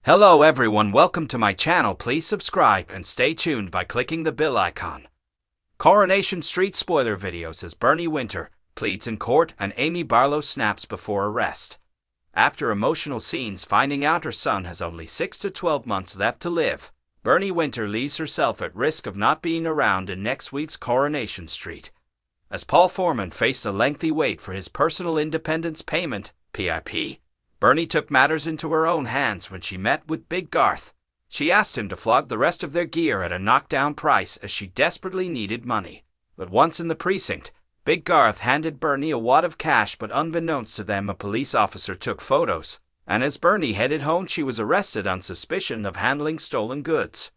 Hello everyone, welcome to my channel. Please subscribe and stay tuned by clicking the bell icon. Coronation Street spoiler videos as Bernie Winter pleads in court and Amy Barlow snaps before arrest. After emotional scenes finding out her son has only 6 to 12 months left to live, Bernie Winter leaves herself at risk of not being around in next week's Coronation Street. As Paul Foreman faced a lengthy wait for his personal independence payment, PIP, Bernie took matters into her own hands when she met with Big Garth. She asked him to flog the rest of their gear at a knockdown price as she desperately needed money. But once in the precinct, Big Garth handed Bernie a wad of cash, but unbeknownst to them a police officer took photos, and as Bernie headed home she was arrested on suspicion of handling stolen goods.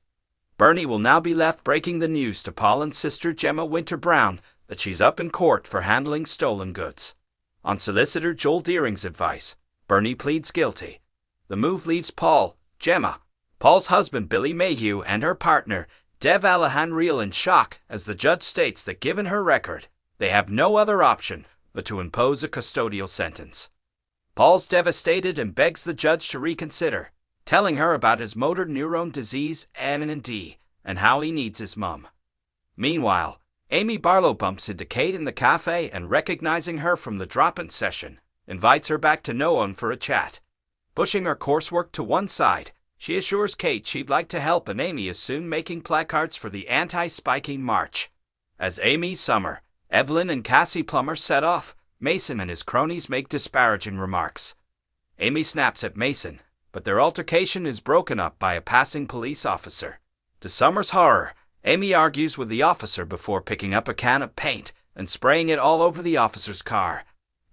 Bernie will now be left breaking the news to Paul and sister Gemma Winter Brown that she's up in court for handling stolen goods. On solicitor Joel Deering's advice, Bernie pleads guilty. The move leaves Paul, Gemma, Paul's husband Billy Mayhew, and her partner, Dev Alahan Reel in shock as the judge states that given her record, they have no other option but to impose a custodial sentence. Paul's devastated and begs the judge to reconsider, telling her about his motor neuron disease (MND) and how he needs his mum. Meanwhile, Amy Barlow bumps into Kate in the cafe and, recognizing her from the drop-in session, invites her back to Noam for a chat. Pushing her coursework to one side, she assures Kate she'd like to help, and Amy is soon making placards for the anti-spiking march. As Amy, Summer, Evelyn and Cassie Plummer set off, Mason and his cronies make disparaging remarks. Amy snaps at Mason, but their altercation is broken up by a passing police officer. To Summer's horror, Amy argues with the officer before picking up a can of paint and spraying it all over the officer's car.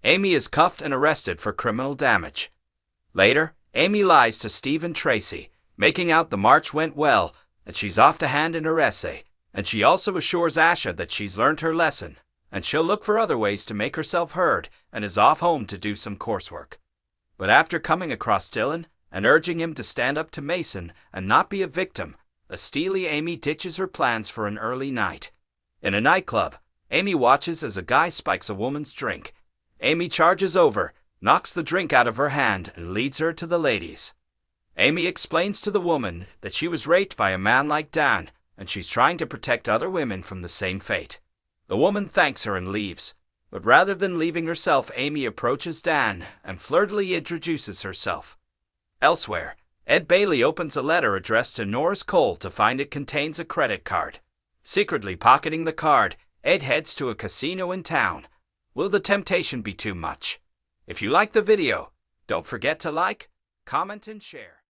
Amy is cuffed and arrested for criminal damage. Later, Amy lies to Steve and Tracy, making out the march went well, that she's off to hand in her essay, and she also assures Asha that she's learned her lesson, and she'll look for other ways to make herself heard, and is off home to do some coursework. But after coming across Dylan and urging him to stand up to Mason and not be a victim, a steely Amy ditches her plans for an early night. In a nightclub, Amy watches as a guy spikes a woman's drink. Amy charges over, knocks the drink out of her hand, and leads her to the ladies. Amy explains to the woman that she was raped by a man like Dan, and she's trying to protect other women from the same fate. The woman thanks her and leaves, but rather than leaving herself, Amy approaches Dan and flirtily introduces herself. Elsewhere, Ed Bailey opens a letter addressed to Norris Cole to find it contains a credit card. Secretly pocketing the card, Ed heads to a casino in town. Will the temptation be too much? If you like the video, don't forget to like, comment, and share.